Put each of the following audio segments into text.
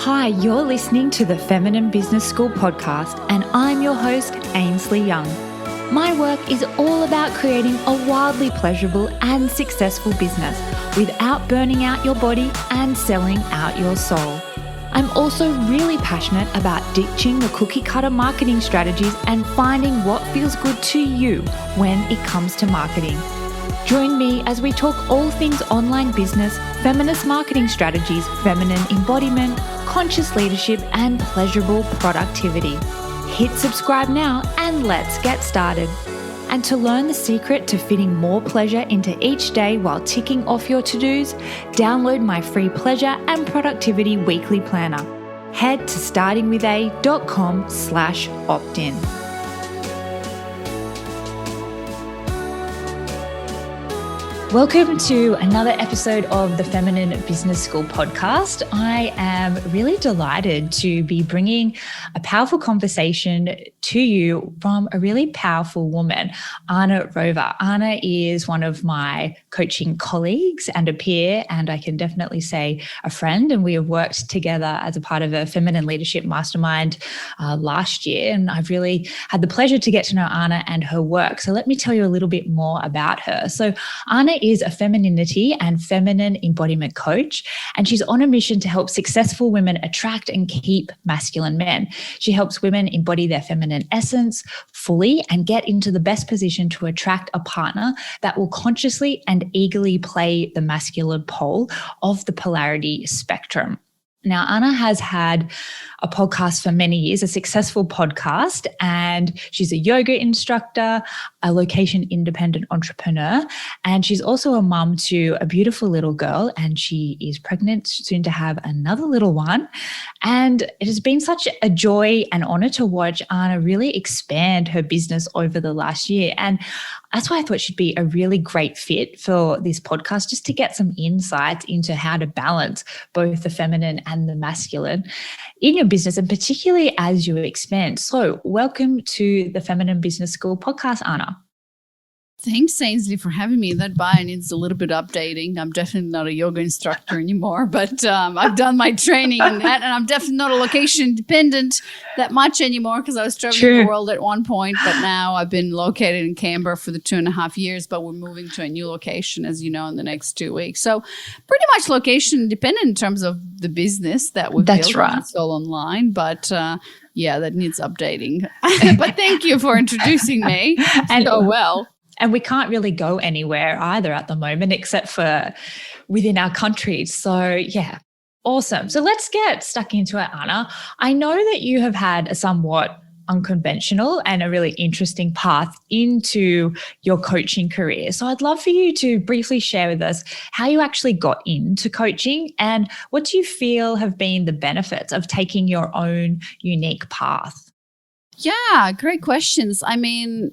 Hi, you're listening to the Feminine Business School podcast, and I'm your host, Ainsley Young. My work is all about creating a wildly pleasurable and successful business without burning out your body and selling out your soul. I'm also really passionate about ditching the cookie cutter marketing strategies and finding what feels good to you when it comes to marketing. Join me as we talk all things online business, feminist marketing strategies, feminine embodiment, conscious leadership, and pleasurable productivity. Hit subscribe now and let's get started. And to learn the secret to fitting more pleasure into each day while ticking off your to-dos, download my free pleasure and productivity weekly planner. Head to startingwitha.com/opt-in. Welcome to another episode of the Feminine Business School podcast. I am really delighted to be bringing a powerful conversation to you from a really powerful woman, Anna Rova. Anna is one of my coaching colleagues and a peer, and I can definitely say a friend. And we have worked together as a part of a feminine leadership mastermind last year. And I've really had the pleasure to get to know Anna and her work. So let me tell you a little bit more about her. So Anna is a femininity and feminine embodiment coach, and she's on a mission to help successful women attract and keep masculine men. She helps women embody their feminine essence fully and get into the best position to attract a partner that will consciously and eagerly play the masculine pole of the polarity spectrum. Now, Anna has had a podcast for many years, a successful podcast, and she's a yoga instructor, a location-independent entrepreneur, and she's also a mum to a beautiful little girl, and she is pregnant, soon to have another little one. And it has been such a joy and honor to watch Anna really expand her business over the last year. And that's why I thought she'd be a really great fit for this podcast, just to get some insights into how to balance both the feminine and the masculine in your business, and particularly as you expand. So welcome to the Feminine Business School podcast, Anna. Thanks, Ainsley, for having me. That bio needs a little bit updating. I'm definitely not a yoga instructor anymore, but I've done my training in that, and I'm definitely not a location dependent that much anymore because I was traveling the world at one point, but now I've been located in Canberra for the 2.5 years, but we're moving to a new location, as you know, in the next 2 weeks. So pretty much location dependent in terms of the business that we've built. That's right. It's all online, but yeah, that needs updating. But thank you for introducing me so well. And we can't really go anywhere either at the moment, except for within our country. So yeah, awesome. So let's get stuck into it, Anna. I know that you have had a somewhat unconventional and a really interesting path into your coaching career. So I'd love for you to briefly share with us how you actually got into coaching and what do you feel have been the benefits of taking your own unique path? Yeah, great questions. I mean,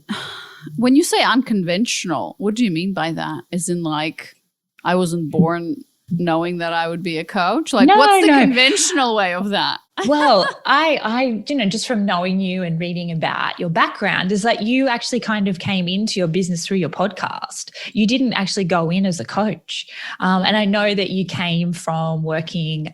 when you say unconventional, what do you mean by that? As in, like, I wasn't born knowing that I would be a coach? Like, what's the conventional way of that? Well, I, just from knowing you and reading about your background is that you actually kind of came into your business through your podcast. You didn't actually go in as a coach. And I know that you came from working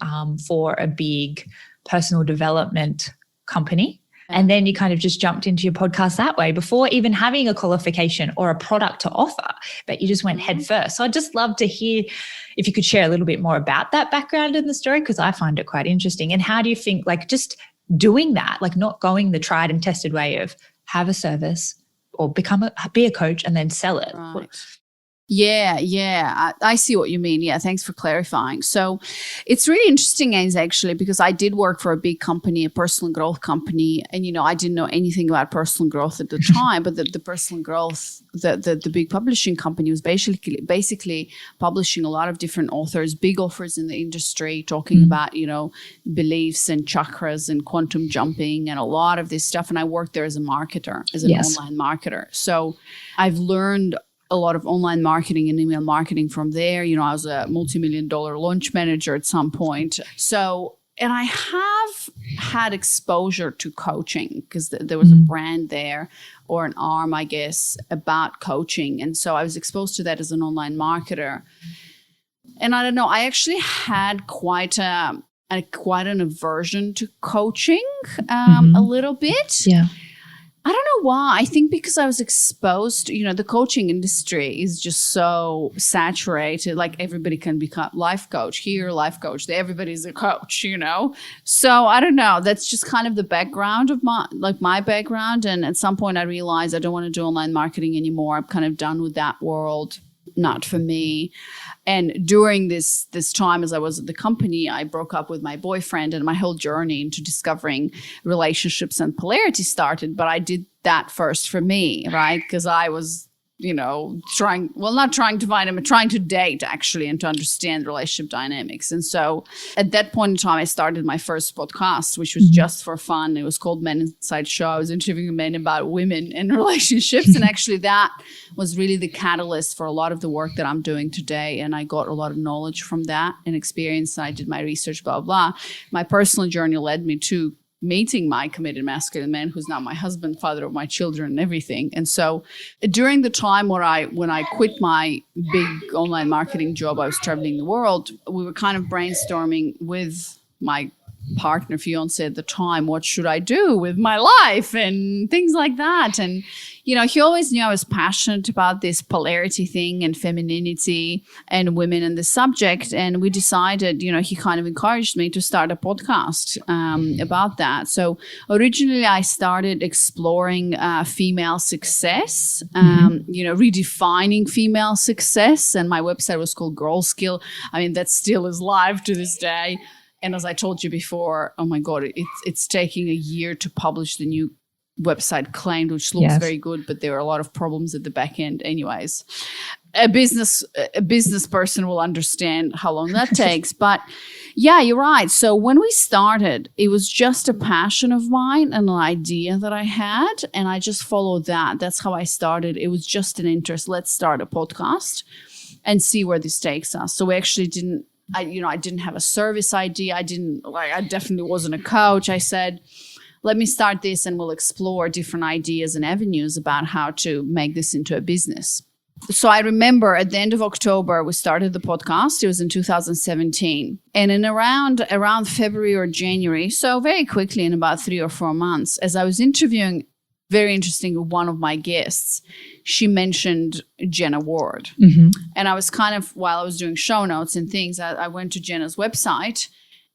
for a big personal development company. And then you kind of just jumped into your podcast that way before even having a qualification or a product to offer, but you just went head first. So I'd just love to hear if you could share a little bit more about that background in the story, because I find it quite interesting. And how do you think, like, just doing that, like not going the tried and tested way of have a service or be a coach and then sell it? Right. Yeah. I see what you mean. Yeah, thanks for clarifying. So it's really interesting, actually, because I did work for a big company, a personal growth company. And, I didn't know anything about personal growth at the time, but the personal growth, the big publishing company was basically publishing a lot of different authors, big authors in the industry, talking about, beliefs and chakras and quantum jumping and a lot of this stuff. And I worked there as a marketer, as an online marketer. So I've learned a lot of online marketing and email marketing from there. I was a multi-million-dollar launch manager at some point. So, and I have had exposure to coaching because there was a brand there or an arm, I guess, about coaching. And so I was exposed to that as an online marketer. And I don't know, I actually had quite a quite an aversion to coaching a little bit. Yeah. I don't know why. I think because I was exposed, the coaching industry is just so saturated. Like everybody can become life coach here, life coach there. Everybody's a coach, So I don't know. That's just kind of the background of my background. And at some point I realized I don't want to do online marketing anymore. I'm kind of done with that world. Not for me. And during this time as I was at the company, I broke up with my boyfriend, and my whole journey into discovering relationships and polarity started. But I did that first for me, right? Because I was, not trying to find him, but trying to date actually and to understand relationship dynamics. And so at that point in time, I started my first podcast, which was just for fun. It was called Men Inside Show. I was interviewing men about women and relationships. And actually that was really the catalyst for a lot of the work that I'm doing today. And I got a lot of knowledge from that and experience. I did my research, blah, blah. My personal journey led me to meeting my committed masculine man, who's now my husband, father of my children, and everything. And so during the time when I quit my big online marketing job, I was traveling the world, we were kind of brainstorming with my partner, fiance at the time, what should I do with my life and things like that. And, he always knew I was passionate about this polarity thing and femininity and women and the subject. And we decided, he kind of encouraged me to start a podcast about that. So originally I started exploring female success, redefining female success. And my website was called Girl Skill. I mean, that still is live to this day. And as I told you before, oh my God, it's taking a year to publish the new website claimed, which looks very good, but there are a lot of problems at the back end. Anyways, a business person will understand how long that takes. But yeah, you're right. So when we started, it was just a passion of mine and an idea that I had, and I just followed that. That's how I started. It was just an interest. Let's start a podcast and see where this takes us. So we actually didn't. I didn't have a service idea. I definitely wasn't a coach. I said, let me start this and we'll explore different ideas and avenues about how to make this into a business. So I remember at the end of October, we started the podcast. It was in 2017. And in around February or January, so very quickly in about 3 or 4 months, as I was interviewing, very interesting, one of my guests, she mentioned Jenna Ward. And I was kind of, while I was doing show notes and things, I went to Jenna's website,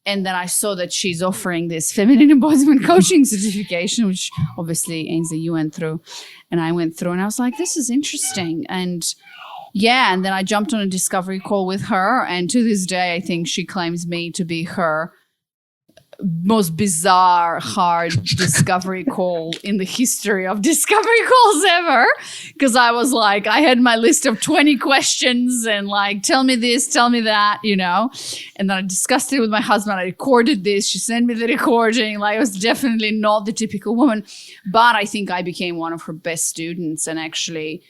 and then I saw that she's offering this Feminine Embodiment coaching certification, which obviously, Ainsley, you went through. And I went through, and I was like, this is interesting. And yeah, and then I jumped on a discovery call with her. And to this day, I think she claims me to be her most bizarre, hard discovery call in the history of discovery calls ever. Because I was like, I had my list of 20 questions and like, tell me this, tell me that, And then I discussed it with my husband. I recorded this. She sent me the recording. Like, I was definitely not the typical woman. But I think I became one of her best students, and actually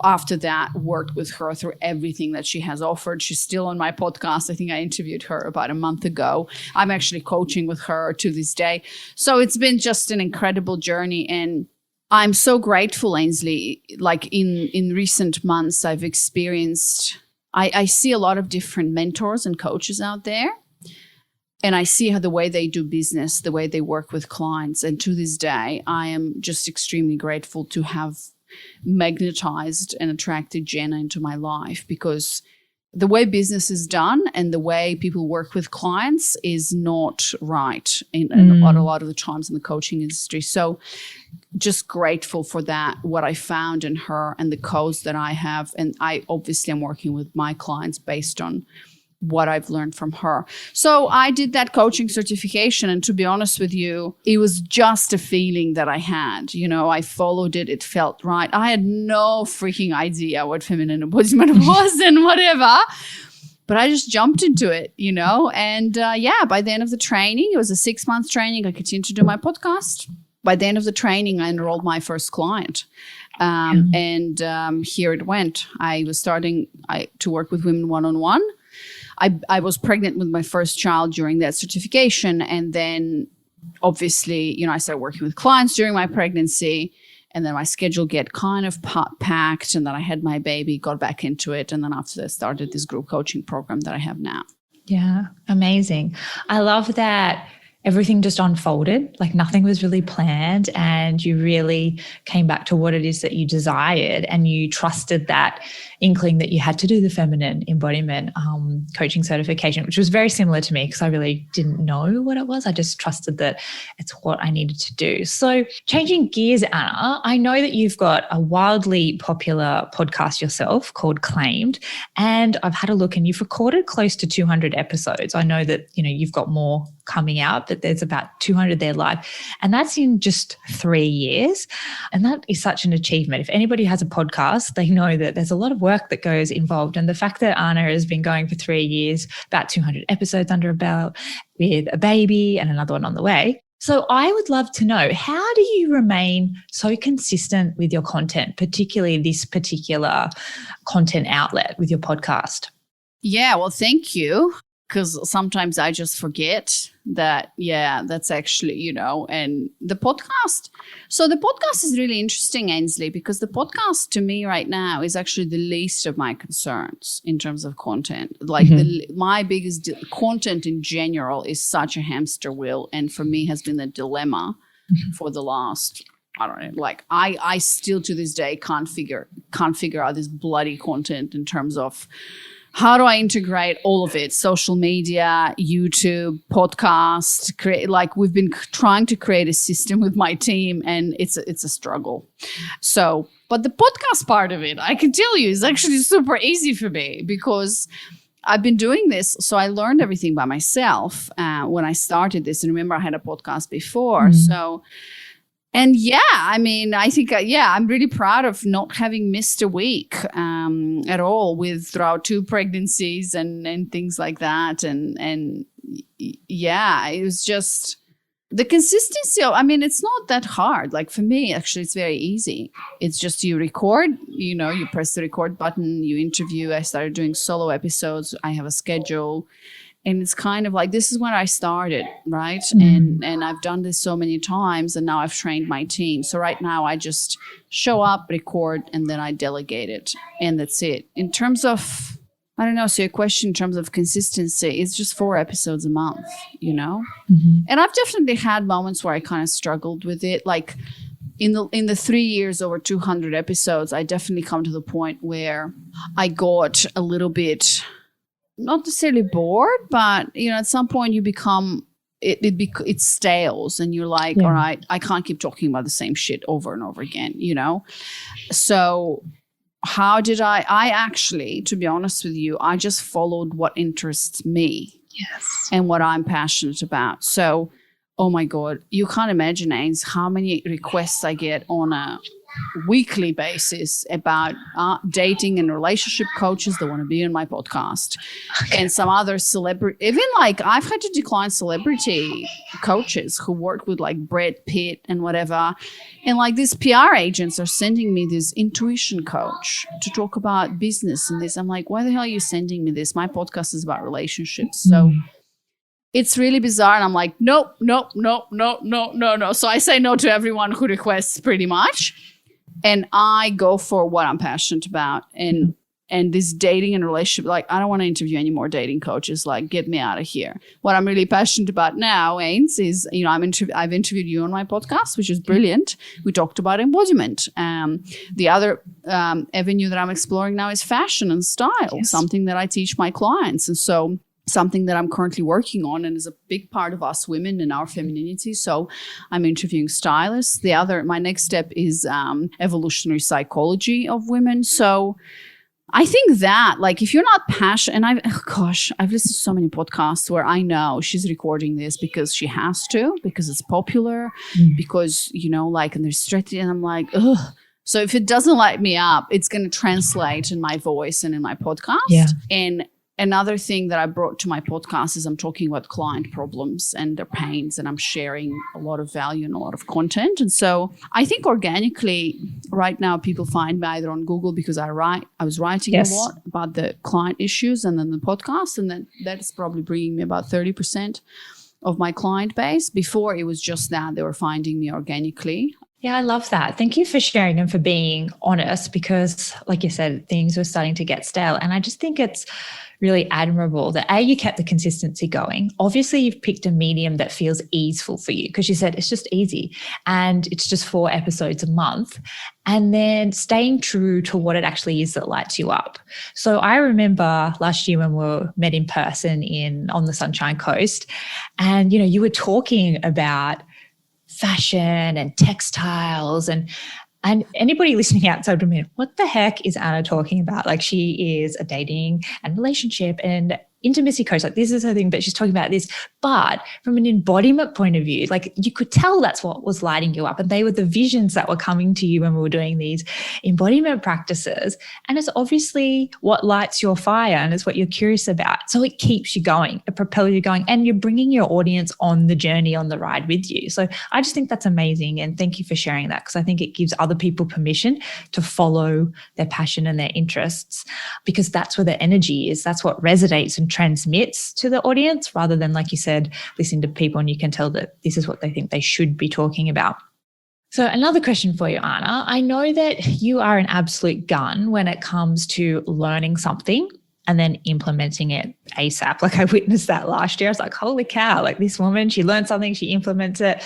after that, worked with her through everything that she has offered. She's still on my podcast. I think I interviewed her about a month ago. I'm actually coaching with her to this day. So it's been just an incredible journey. And I'm so grateful, Ainsley. Like in recent months, I've experienced, I see a lot of different mentors and coaches out there. And I see how the way they do business, the way they work with clients. And to this day, I am just extremely grateful to have magnetized and attracted Jenna into my life, because the way business is done and the way people work with clients is not right in a lot of the times in the coaching industry. So just grateful for that, what I found in her and the codes that I have. And I obviously am working with my clients based on what I've learned from her. So I did that coaching certification. And to be honest with you, it was just a feeling that I had. I followed it. It felt right. I had no freaking idea what feminine embodiment was and whatever. But I just jumped into it, And by the end of the training, it was a 6-month training. I continued to do my podcast. By the end of the training, I enrolled my first client. And here it went. I was starting to work with women one-on-one. I was pregnant with my first child during that certification. And then obviously, I started working with clients during my pregnancy, and then my schedule get kind of packed. And then I had my baby, got back into it. And then after that, started this group coaching program that I have now. Yeah, amazing. I love that everything just unfolded, like nothing was really planned, and you really came back to what it is that you desired, and you trusted that inkling that you had to do the feminine embodiment coaching certification, which was very similar to me because I really didn't know what it was. I just trusted that it's what I needed to do. So changing gears, Anna, I know that you've got a wildly popular podcast yourself called Claimed, and I've had a look and you've recorded close to 200 episodes. I know that, you've got more coming out, but there's about 200 there live. And that's in just 3 years. And that is such an achievement. If anybody has a podcast, they know that there's a lot of work that goes involved. And the fact that Anna has been going for 3 years, about 200 episodes under her belt, with a baby and another one on the way. So I would love to know, how do you remain so consistent with your content, particularly this particular content outlet with your podcast? Yeah, well, thank you. Because sometimes I just forget that, that's actually, and the podcast. So the podcast is really interesting, Ainsley, because the podcast to me right now is actually the least of my concerns in terms of content. Like my biggest content in general is such a hamster wheel. And for me has been a dilemma for the last, I don't know, like I still to this day can't figure out this bloody content in terms of how do I integrate all of it? Social media, YouTube, podcast, we've been trying to create a system with my team, and it's a struggle. So, but the podcast part of it, I can tell you, is actually super easy for me because I've been doing this. So I learned everything by myself when I started this. And remember, I had a podcast before. So, and I think, I'm really proud of not having missed a week at all throughout 2 pregnancies and things like that. And it was just the consistency. It's not that hard. Like for me, actually, it's very easy. It's just you record, you press the record button, you interview. I started doing solo episodes. I have a schedule. And it's kind of like, this is when I started, right? And I've done this so many times, and now I've trained my team. So right now I just show up, record, and then I delegate it. And that's it. In terms of, I don't know, so your question in terms of consistency, it's just 4 episodes a month, And I've definitely had moments where I kind of struggled with it. Like in the 3 years, over 200 episodes, I definitely come to the point where I got a little bit, not necessarily bored, but at some point you become it stales, and you're like, all right, I can't keep talking about the same shit over and over again, So how did I actually, to be honest with you, I just followed what interests me and what I'm passionate about. So, oh my God, you can't imagine, Ains, how many requests I get on a weekly basis about dating and relationship coaches that want to be on my podcast. And some other celebrity, even like I've had to decline celebrity coaches who work with like Brad Pitt and whatever. And like these PR agents are sending me this intuition coach to talk about business and this. I'm like, why the hell are you sending me this? My podcast is about relationships. So it's really bizarre. And I'm like, nope. So I say no to everyone who requests pretty much. And I go for what I'm passionate about. And this dating and relationship, like, I don't want to interview any more dating coaches. Like, get me out of here. What I'm really passionate about now, Ains, is, I've interviewed you on my podcast, which is brilliant. We talked about embodiment. The other avenue that I'm exploring now is fashion and style, something that I teach my clients. And so something that I'm currently working on and is a big part of us women and our femininity. So I'm interviewing stylists. My next step is evolutionary psychology of women. So I think that, like, if you're not passionate, and I've listened to so many podcasts where I know she's recording this because she has to, because it's popular, because, and there's strategy, and I'm like, ugh. So if it doesn't light me up, it's going to translate in my voice and in my podcast. Yeah. And another thing that I brought to my podcast is I'm talking about client problems and their pains, and I'm sharing a lot of value and a lot of content. And so I think organically right now people find me either on Google because I was writing a lot about the client issues, and then the podcast, and then that is probably bringing me about 30% of my client base. Before it was just that they were finding me organically. Yeah, I love that. Thank you for sharing and for being honest because, like you said, things were starting to get stale. And I just think it's really admirable that you kept the consistency going. Obviously, you've picked a medium that feels easeful for you because you said it's just easy and it's just 4 episodes a month. And then staying true to what it actually is that lights you up. So I remember last year when we met in person on the Sunshine Coast, and you were talking about fashion and textiles and anybody listening outside would mean, what the heck is Anna talking about? Like, she is a dating and relationship and intimacy coach. Like, this is her thing, but she's talking about this. But from an embodiment point of view, like, you could tell that's what was lighting you up. And they were the visions that were coming to you when we were doing these embodiment practices. And it's obviously what lights your fire and it's what you're curious about. So it keeps you going, it propels you going, and you're bringing your audience on the journey, on the ride with you. So I just think that's amazing. And thank you for sharing that, because I think it gives other people permission to follow their passion and their interests, because that's where the energy is. That's what resonates and transmits to the audience, rather than, like you said, listening to people and you can tell that this is what they think they should be talking about. So another question for you, Anna. I know that you are an absolute gun when it comes to learning something and then implementing it ASAP. Like, I witnessed that last year. I was like, holy cow, like, this woman, she learned something, she implements it,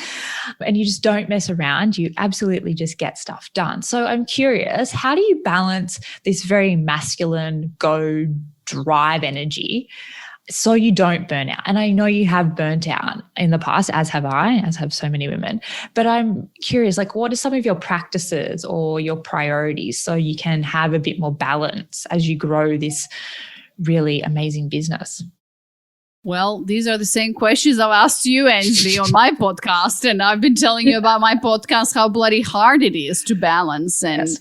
and you just don't mess around. You absolutely just get stuff done. So I'm curious, how do you balance this very masculine go drive energy so you don't burn out? And I know you have burnt out in the past, as have I, as have so many women. But I'm curious, like, what are some of your practices or your priorities so you can have a bit more balance as you grow this really amazing business? Well, these are the same questions I've asked you, Ainsley, on my podcast. And I've been telling you about my podcast, how bloody hard it is to balance. And yes,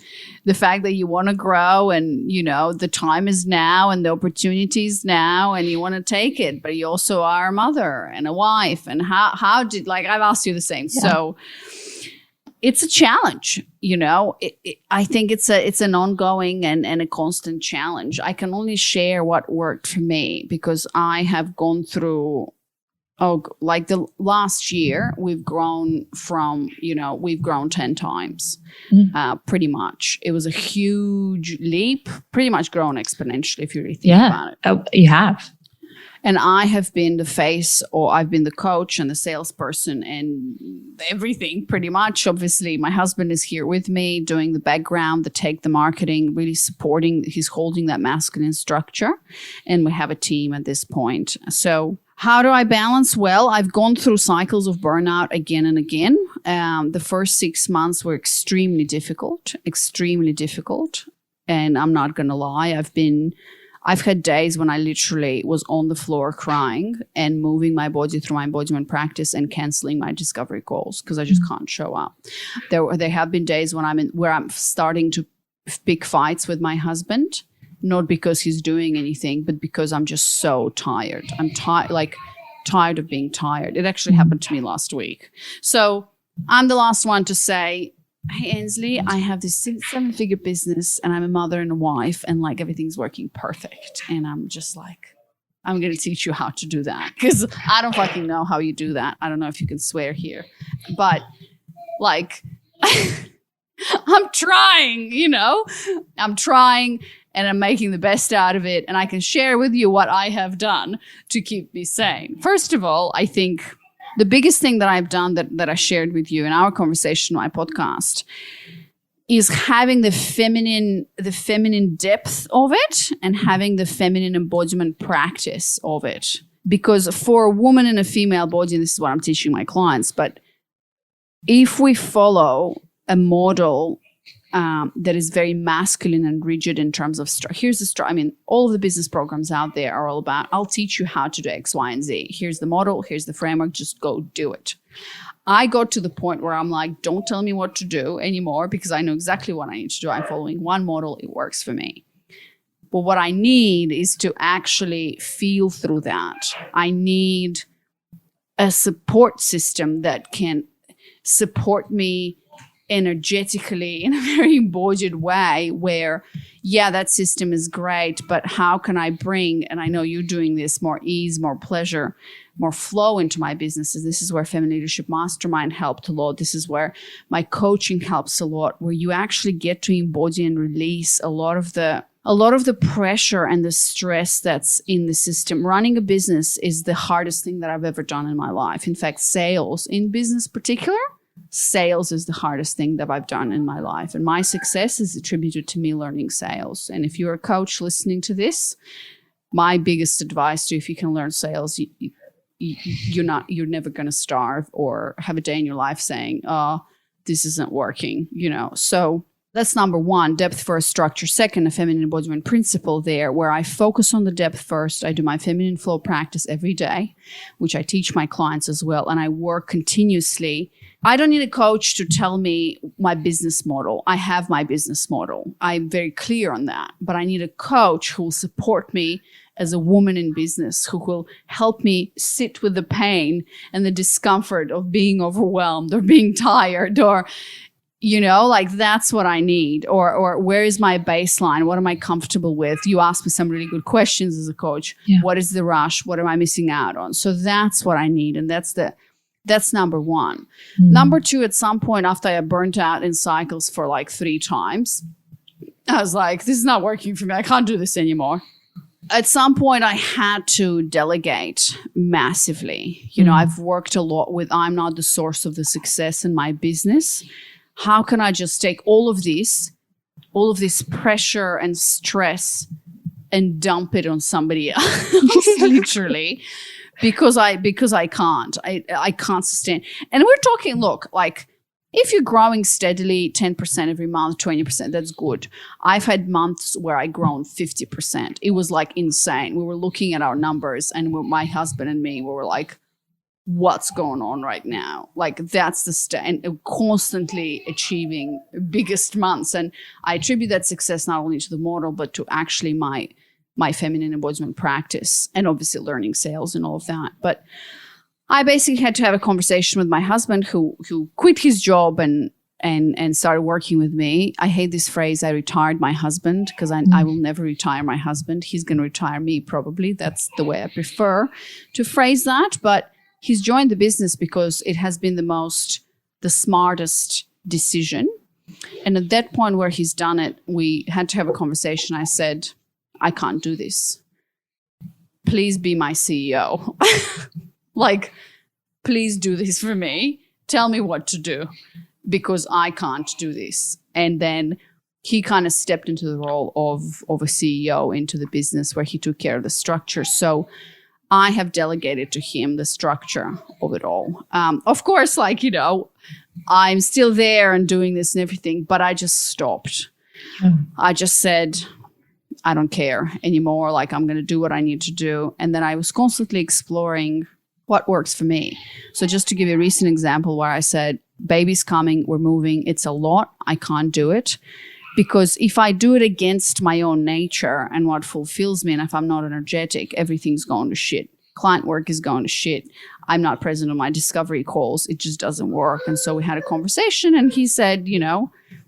the fact that you want to grow and, the time is now and the opportunity is now and you want to take it. But you also are a mother and a wife. And I've asked you the same. Yeah. So it's a challenge, I think it's an ongoing and a constant challenge. I can only share what worked for me because I have gone through, the last year, we've grown 10 times, pretty much. It was a huge leap, pretty much grown exponentially if you really think about it. Oh, you have. And I have been the face, or I've been the coach and the salesperson and everything pretty much. Obviously, my husband is here with me doing the background, the tech, the marketing, really supporting. He's holding that masculine structure. And we have a team at this point. So how do I balance? Well, I've gone through cycles of burnout again and again. The first 6 months were extremely difficult. And I'm not going to lie, I've had days when I literally was on the floor crying and moving my body through my embodiment practice and canceling my discovery calls because I just can't show up. There have been days when I'm starting to pick fights with my husband, not because he's doing anything, but because I'm just so tired. I'm tired of being tired. It actually happened to me last week. So I'm the last one to say, hey, Ainsley, I have this 7-figure business and I'm a mother and a wife and everything's working perfect. And I'm just I'm going to teach you how to do that because I don't fucking know how you do that. I don't know if you can swear here, but I'm trying, I'm trying and I'm making the best out of it. And I can share with you what I have done to keep me sane. First of all, I think the biggest thing that I've done that I shared with you in our conversation on my podcast is having the feminine depth of it and having the feminine embodiment practice of it. Because for a woman in a female body, and this is what I'm teaching my clients, but if we follow a model that is very masculine and rigid in terms of all of the business programs out there are all about, I'll teach you how to do X, Y, and Z. Here's the model, here's the framework, just go do it. I got to the point where I'm like, don't tell me what to do anymore because I know exactly what I need to do. I'm following one model, it works for me. But what I need is to actually feel through that. I need a support system that can support me energetically in a very embodied way where, yeah, that system is great, but how can I bring, and I know you're doing this, more ease, more pleasure, more flow into my businesses. This is where Feminine Leadership Mastermind helped a lot. This is where my coaching helps a lot, where you actually get to embody and release a lot of the pressure and the stress that's in the system. Running a business is the hardest thing that I've ever done in my life. In fact, sales in business particular, sales is the hardest thing that I've done in my life. And my success is attributed to me learning sales. And if you're a coach listening to this, my biggest advice to you, if you can learn sales, you're never going to starve or have a day in your life saying, oh, this isn't working, So that's number one, depth first, structure second, a feminine embodiment principle there, where I focus on the depth first. I do my feminine flow practice every day, which I teach my clients as well. And I work continuously. I don't need a coach to tell me my business model. I have my business model. I'm very clear on that. But I need a coach who will support me as a woman in business, who will help me sit with the pain and the discomfort of being overwhelmed or being tired or, that's what I need. Or where is my baseline? What am I comfortable with? You ask me some really good questions as a coach. Yeah. What is the rush? What am I missing out on? So that's what I need. And that's number one. Number two, at some point after I burnt out in cycles for like 3 times, I was like, this is not working for me. I can't do this anymore. At some point, I had to delegate massively. I've worked a lot with, I'm not the source of the success in my business. How can I just take all of this pressure and stress and dump it on somebody else, literally, because I can't. I can't sustain. And we're talking, look, like, if you're growing steadily 10% every month, 20%, that's good. I've had months where I grown 50%. It was like insane. We were looking at our numbers and my husband and me, we were like, what's going on right now? Like, that's the and constantly achieving biggest months. And I attribute that success not only to the model, but to actually my feminine embodiment practice and obviously learning sales and all of that. But I basically had to have a conversation with my husband who quit his job and started working with me. I hate this phrase, I retired my husband, because I will never retire my husband. He's going to retire me probably. That's the way I prefer to phrase that. But he's joined the business because it has been the smartest decision. And at that point where he's done it, we had to have a conversation. I said, I can't do this. Please be my CEO. Like, please do this for me. Tell me what to do because I can't do this. And then he kind of stepped into the role of a CEO into the business where he took care of the structure. So I have delegated to him the structure of it all. Of course, I'm still there and doing this and everything, but I just stopped. I just said, I don't care anymore. Like, I'm going to do what I need to do. And then I was constantly exploring what works for me. So just to give you a recent example where I said, baby's coming, we're moving, it's a lot, I can't do it. Because if I do it against my own nature and what fulfills me, and if I'm not energetic, everything's going to shit. Client work is going to shit. I'm not present on my discovery calls. It just doesn't work. And so we had a conversation and he said,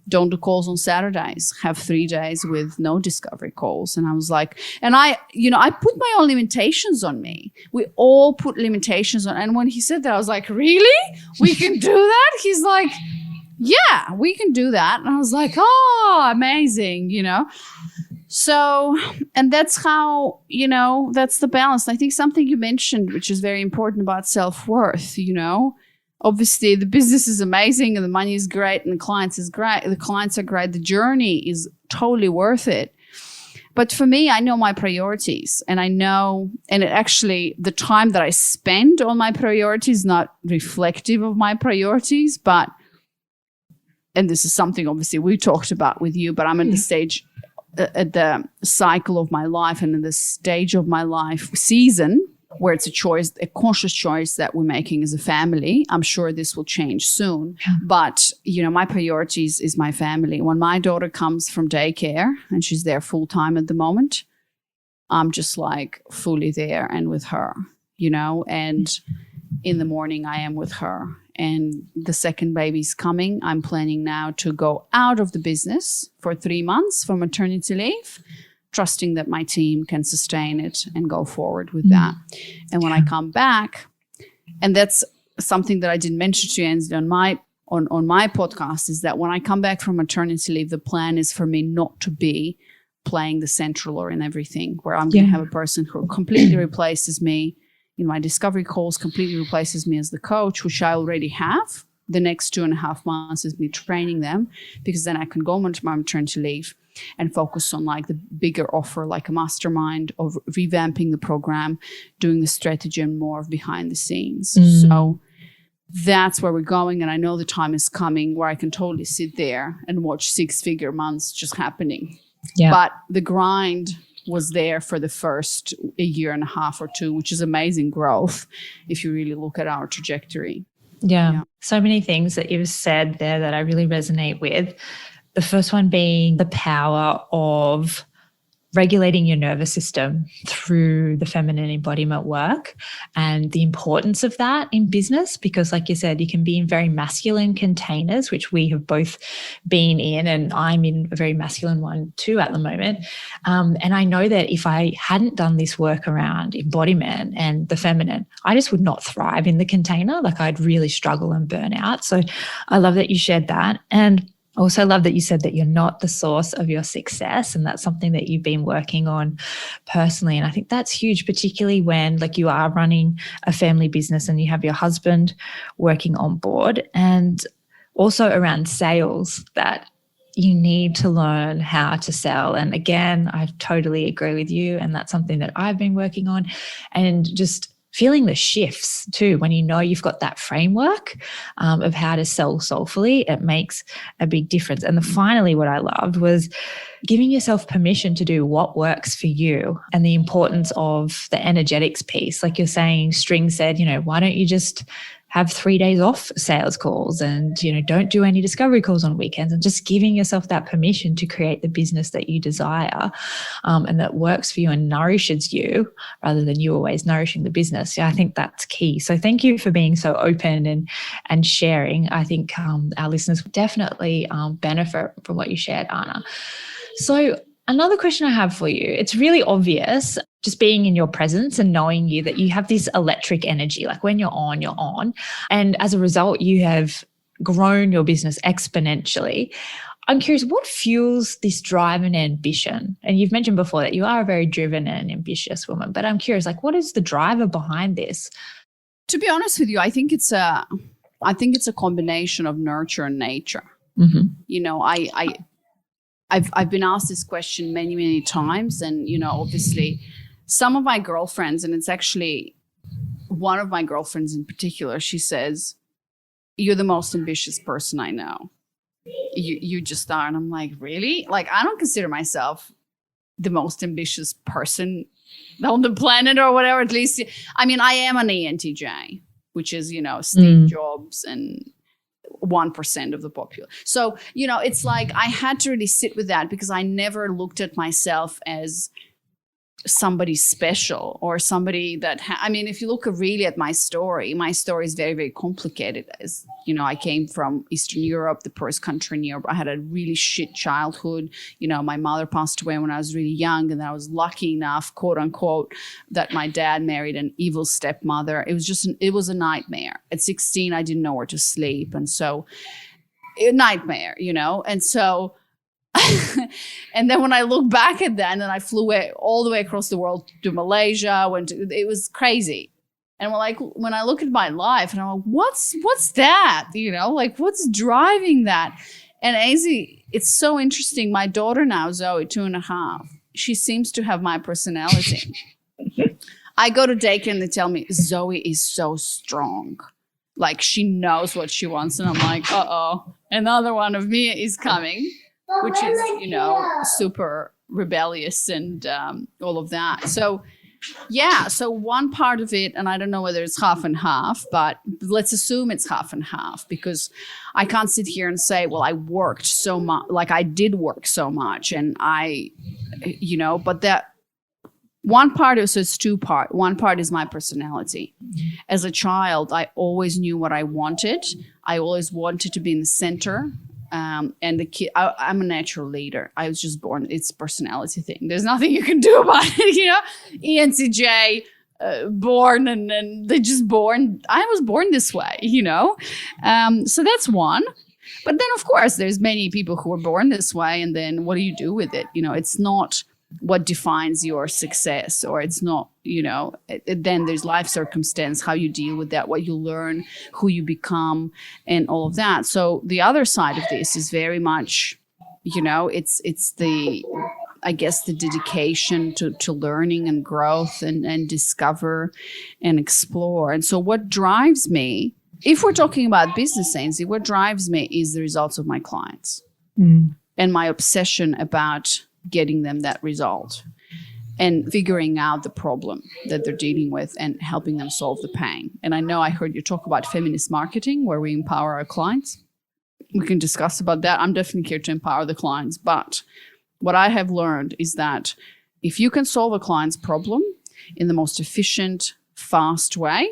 don't do calls on Saturdays. Have 3 days with no discovery calls. And I was like, and I put my own limitations on me. We all put limitations on. And when he said that, I was like, really? We can do that? He's like, yeah, we can do that. And I was like, oh, amazing, So, and that's how, that's the balance. I think something you mentioned, which is very important about self-worth, Obviously, the business is amazing and the money is great and the clients is great. The clients are great. The journey is totally worth it. But for me, I know my priorities and I know, and actually the time that I spend on my priorities is not reflective of my priorities, but, and this is something obviously we talked about with you, but I'm at the stage, at the cycle of my life and in the stage of my life season where it's a choice, a conscious choice that we're making as a family. I'm sure this will change soon. Yeah. But, my priorities is my family. When my daughter comes from daycare and she's there full time at the moment, I'm just like fully there and with her, and in the morning I am with her and the second baby's coming. I'm planning now to go out of the business for 3 months for maternity leave, trusting that my team can sustain it and go forward with that. And when I come back, and that's something that I didn't mention to you, Ansley, on my podcast, is that when I come back from maternity leave, the plan is for me not to be playing the central role in everything, where I'm going to have a person who completely replaces me in my discovery calls, completely replaces me as the coach, which I already have. The next 2.5 months is me training them, because then I can go on to my maternity leave and focus on like the bigger offer, like a mastermind, of revamping the program, doing the strategy and more of behind the scenes. So that's where we're going. And I know the time is coming where I can totally sit there and watch 6-figure months just happening. Yeah. But the grind was there for the first 1.5 years or 2, which is amazing growth if you really look at our trajectory. Yeah. So many things that you've said there that I really resonate with. The first one being the power of regulating your nervous system through the feminine embodiment work, and the importance of that in business, because like you said, you can be in very masculine containers, which we have both been in, and I'm in a very masculine one too at the moment. And I know that if I hadn't done this work around embodiment and the feminine, I just would not thrive in the container. Like I'd really struggle and burn out. So I love that you shared that. And I also love that you said that you're not the source of your success, and that's something that you've been working on personally. And I think that's huge, particularly when like you are running a family business and you have your husband working on board, and also around sales, that you need to learn how to sell. And again, I totally agree with you. And that's something that I've been working on, and just feeling the shifts too. When you know you've got that framework of how to sell soulfully, it makes a big difference. And finally, what I loved was giving yourself permission to do what works for you, and the importance of the energetics piece. Like you're saying, String said, why don't you just have 3 days off sales calls, and, don't do any discovery calls on weekends, and just giving yourself that permission to create the business that you desire and that works for you and nourishes you, rather than you always nourishing the business. Yeah, I think that's key. So thank you for being so open and sharing. I think our listeners will definitely benefit from what you shared, Anna. So another question I have for you, it's really obvious, just being in your presence and knowing you, that you have this electric energy. Like when you're on, you're on. And as a result, you have grown your business exponentially. I'm curious, what fuels this drive and ambition? And you've mentioned before that you are a very driven and ambitious woman, but I'm curious, like, what is the driver behind this? To be honest with you, I think it's a combination of nurture and nature. I've been asked this question many, many times, and, obviously some of my girlfriends, and it's actually one of my girlfriends in particular, she says, "You're the most ambitious person I know. You just are." And I'm like, really? Like, I don't consider myself the most ambitious person on the planet or whatever, at least. I mean, I am an ENTJ, which is, Steve Jobs and 1% of the population. So, it's like I had to really sit with that, because I never looked at myself as somebody special or somebody that if you look really at my story is very, very complicated. As I came from Eastern Europe, the poorest country in Europe. I had a really shit childhood. My mother passed away when I was really young, and then I was lucky enough, quote unquote, that my dad married an evil stepmother. It was a nightmare. At 16, I didn't know where to sleep, and so a nightmare, and so and then when I look back at that, and then I flew all the way across the world to Malaysia, it was crazy. And when I look at my life, and I'm like, what's that? What's driving that? And Azy, it's so interesting. My daughter now, Zoe, 2.5, she seems to have my personality. I go to daycare and they tell me, Zoe is so strong. Like, she knows what she wants. And I'm like, uh-oh, another one of me is coming. Which is, super rebellious and all of that. So, so one part of it, and I don't know whether it's half and half, but let's assume it's half and half, because I can't sit here and say, well, I worked so much, like I did work so much, and but that one part is, so it's two part. One part is my personality. As a child, I always knew what I wanted. I always wanted to be in the center. And the kid, I'm a natural leader. I was just born. It's a personality thing. There's nothing you can do about it, ENCJ, born and they just born. I was born this way, So that's one. But then, of course, there's many people who are born this way. And then what do you do with it? It's not what defines your success, or it's not, then there's life circumstance, how you deal with that, what you learn, who you become, and all of that. So the other side of this is very much, it's the, I guess, the dedication to learning and growth and discover and explore. And so what drives me, if we're talking about business, Ainsley, what drives me is the results of my clients and my obsession about getting them that result and figuring out the problem that they're dealing with and helping them solve the pain. And I know I heard you talk about feminist marketing, where we empower our clients. We can discuss about that. I'm definitely here to empower the clients. But what I have learned is that if you can solve a client's problem in the most efficient, fast way,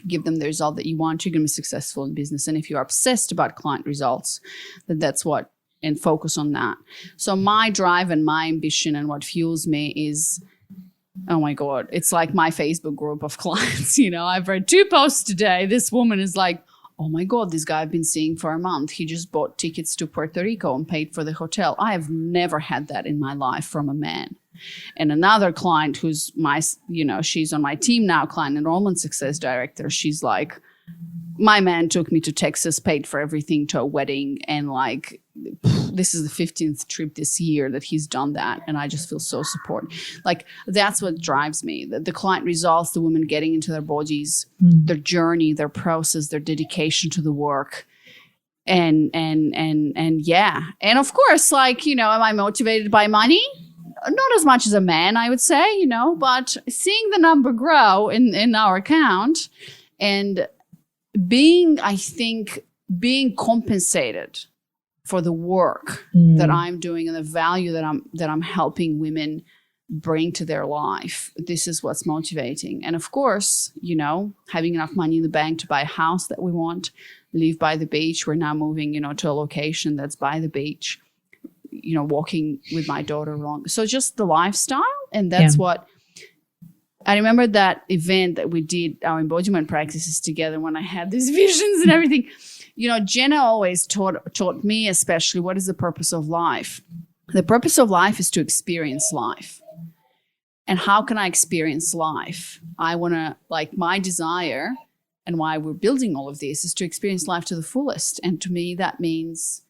give them the result that you want, you're going to be successful in business. And if you're obsessed about client results, then that's what, and focus on that. So my drive and my ambition and what fuels me is, oh my God, it's like my Facebook group of clients. I've read 2 posts today. This woman is like, oh my God, this guy I've been seeing for a month. He just bought tickets to Puerto Rico and paid for the hotel. I have never had that in my life from a man. And another client who's she's on my team now, client enrollment success director. She's like, my man took me to Texas, paid for everything to a wedding. And this is the 15th trip this year that he's done that. And I just feel so supported. That's what drives me. The client results, the women getting into their bodies, their journey, their process, their dedication to the work. And yeah. And of course, am I motivated by money? Not as much as a man, I would say, but seeing the number grow in our account and being compensated for the work that I'm doing and the value that I'm helping women bring to their life. This is what's motivating. And of course, having enough money in the bank to buy a house that we want, live by the beach. We're now moving, to a location that's by the beach, walking with my daughter along. So just the lifestyle. And that's what I remember, that event that we did, our embodiment practices together, when I had these visions and everything. Jenna always taught me, especially, what is the purpose of life? The purpose of life is to experience life. And how can I experience life? I want to, my desire and why we're building all of this is to experience life to the fullest. And to me, that means,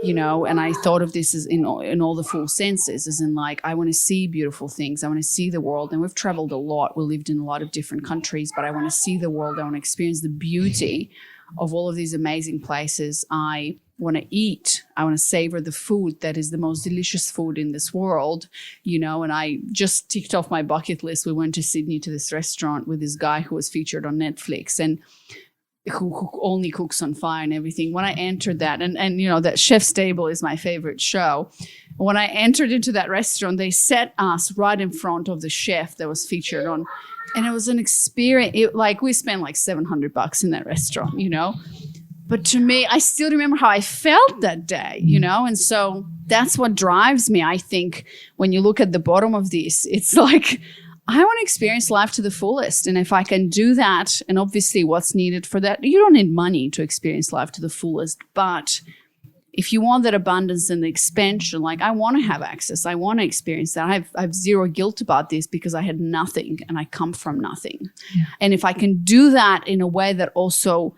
and I thought of this as in all the full senses, as in I want to see beautiful things. I want to see the world. And we've traveled a lot. We lived in a lot of different countries, but I want to see the world. I want to experience the beauty of all of these amazing places. I want to eat. I want to savor the food that is the most delicious food in this world, and I just ticked off my bucket list. We went to Sydney to this restaurant with this guy who was featured on Netflix and who only cooks on fire and everything. When I entered that, and that Chef's Table is my favorite show. When I entered into that restaurant, they set us right in front of the chef that was featured on. And it was an experience. We spent $700 in that restaurant, But to me, I still remember how I felt that day, And so that's what drives me. I think when you look at the bottom of this, it's I want to experience life to the fullest. And if I can do that, and obviously what's needed for that, you don't need money to experience life to the fullest. But if you want that abundance and the expansion, I want to have access. I want to experience that. I have zero guilt about this because I had nothing and I come from nothing. Yeah. And if I can do that in a way that also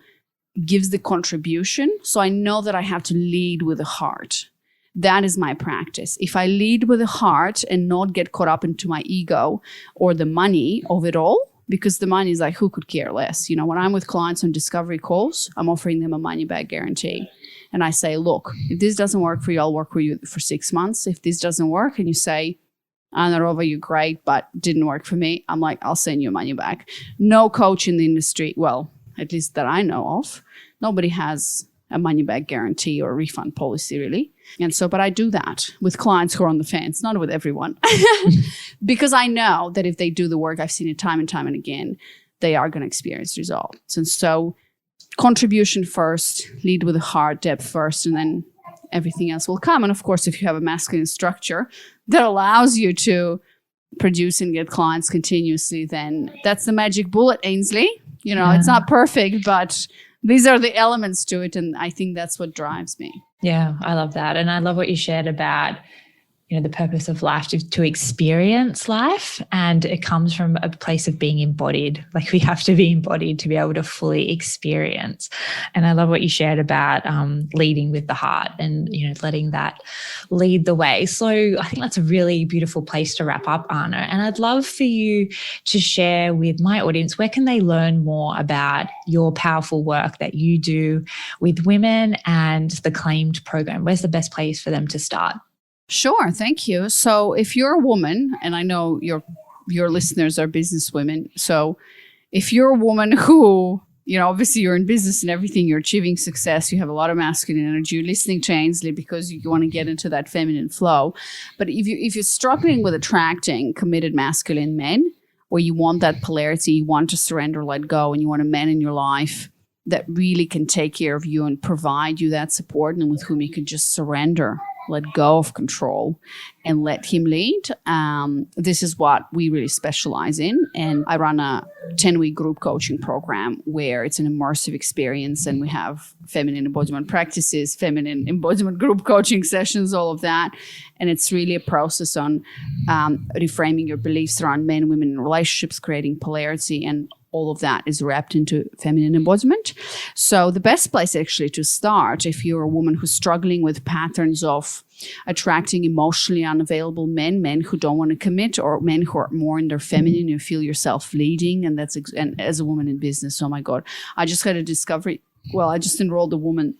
gives the contribution, so I know that I have to lead with the heart. That is my practice. If I lead with the heart and not get caught up into my ego or the money of it all, because the money is who could care less? When I'm with clients on discovery calls, I'm offering them a money back guarantee. And I say, look, if this doesn't work for you, I'll work with you for 6 months. If this doesn't work and you say, Anna Rova, you're great, but didn't work for me, I'm I'll send you money back. No coach in the industry, well, at least that I know of, nobody has a money back guarantee or refund policy, really. And so, but I do that with clients who are on the fence, not with everyone, because I know that if they do the work, I've seen it time and time and again, they are going to experience results. And so contribution first, lead with the heart, depth first, and then everything else will come. And of course, if you have a masculine structure that allows you to produce and get clients continuously, then that's the magic bullet, Ainsley. It's not perfect, but these are the elements to it. And I think that's what drives me. Yeah, I love that. And I love what you shared about, the purpose of life to experience life. And it comes from a place of being embodied. Like we have to be embodied to be able to fully experience. And I love what you shared about leading with the heart and, letting that lead the way. So I think that's a really beautiful place to wrap up, Anna. And I'd love for you to share with my audience, where can they learn more about your powerful work that you do with women and the Claimed program? Where's the best place for them to start? Sure. Thank you. So if you're a woman, and I know your listeners are business women. So if you're a woman who, obviously you're in business and everything, you're achieving success, you have a lot of masculine energy, you're listening to Ainsley because you want to get into that feminine flow. But if you're struggling with attracting committed masculine men, or you want that polarity, you want to surrender, let go, and you want a man in your life that really can take care of you and provide you that support and with whom you can just surrender, let go of control and let him lead. This is what we really specialize in. And I run a 10-week group coaching program where it's an immersive experience, and we have feminine embodiment practices, feminine embodiment group coaching sessions, all of that. And it's really a process on reframing your beliefs around men, women, and relationships, creating polarity, and all of that is wrapped into feminine embodiment. So the best place actually to start, if you're a woman who's struggling with patterns of attracting emotionally unavailable men who don't want to commit, or men who are more in their feminine, you feel yourself leading, and and as a woman in business, oh my God, I just had a discovery. Well, I just enrolled a woman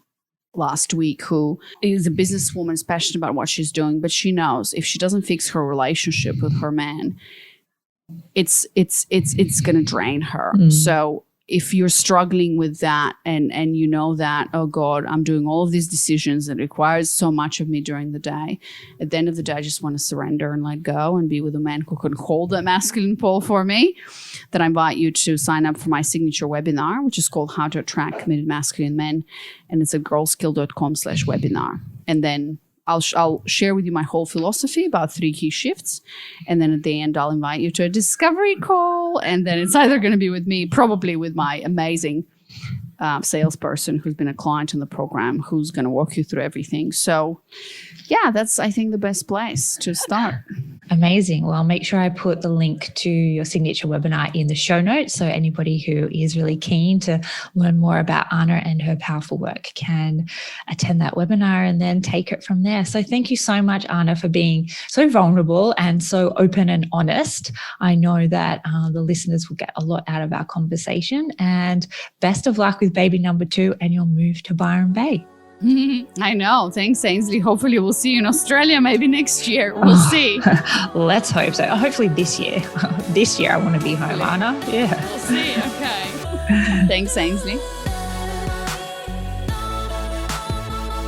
last week who is a businesswoman, is passionate about what she's doing, but she knows if she doesn't fix her relationship with her man, it's going to drain her. So if you're struggling with that and you know that, oh God, I'm doing all of these decisions that requires so much of me during the day, at the end of the day, I just want to surrender and let go and be with a man who can hold that masculine pole for me, then I invite you to sign up for my signature webinar, which is called How to Attract Committed Masculine Men. And it's at girlskill.com/webinar. And then I'll share with you my whole philosophy about 3 key shifts. And then at the end, I'll invite you to a discovery call. And then it's either going to be with me, probably with my amazing salesperson who's been a client in the program, who's going to walk you through everything. So yeah, that's, I think, the best place to start. Amazing. Well, I'll make sure I put the link to your signature webinar in the show notes, so anybody who is really keen to learn more about Anna and her powerful work can attend that webinar and then take it from there. So thank you so much, Anna, for being so vulnerable and so open and honest. I know that the listeners will get a lot out of our conversation, and best of luck with baby number 2 and your move to Byron Bay. I know. Thanks, Ainsley. Hopefully we'll see you in Australia maybe next year. We'll see. Let's hope so. Hopefully this year. This year I want to be home, Anna. Yeah. We'll see. Okay. Thanks, Ainsley.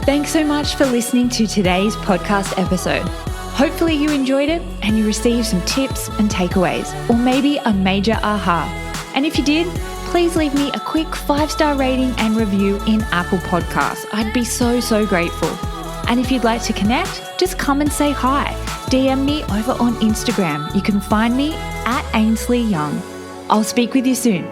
Thanks so much for listening to today's podcast episode. Hopefully you enjoyed it and you received some tips and takeaways, or maybe a major aha. And if you did, please leave me a quick 5-star rating and review in Apple Podcasts. I'd be so, so grateful. And if you'd like to connect, just come and say hi. DM me over on Instagram. You can find me at Ainsley Young. I'll speak with you soon.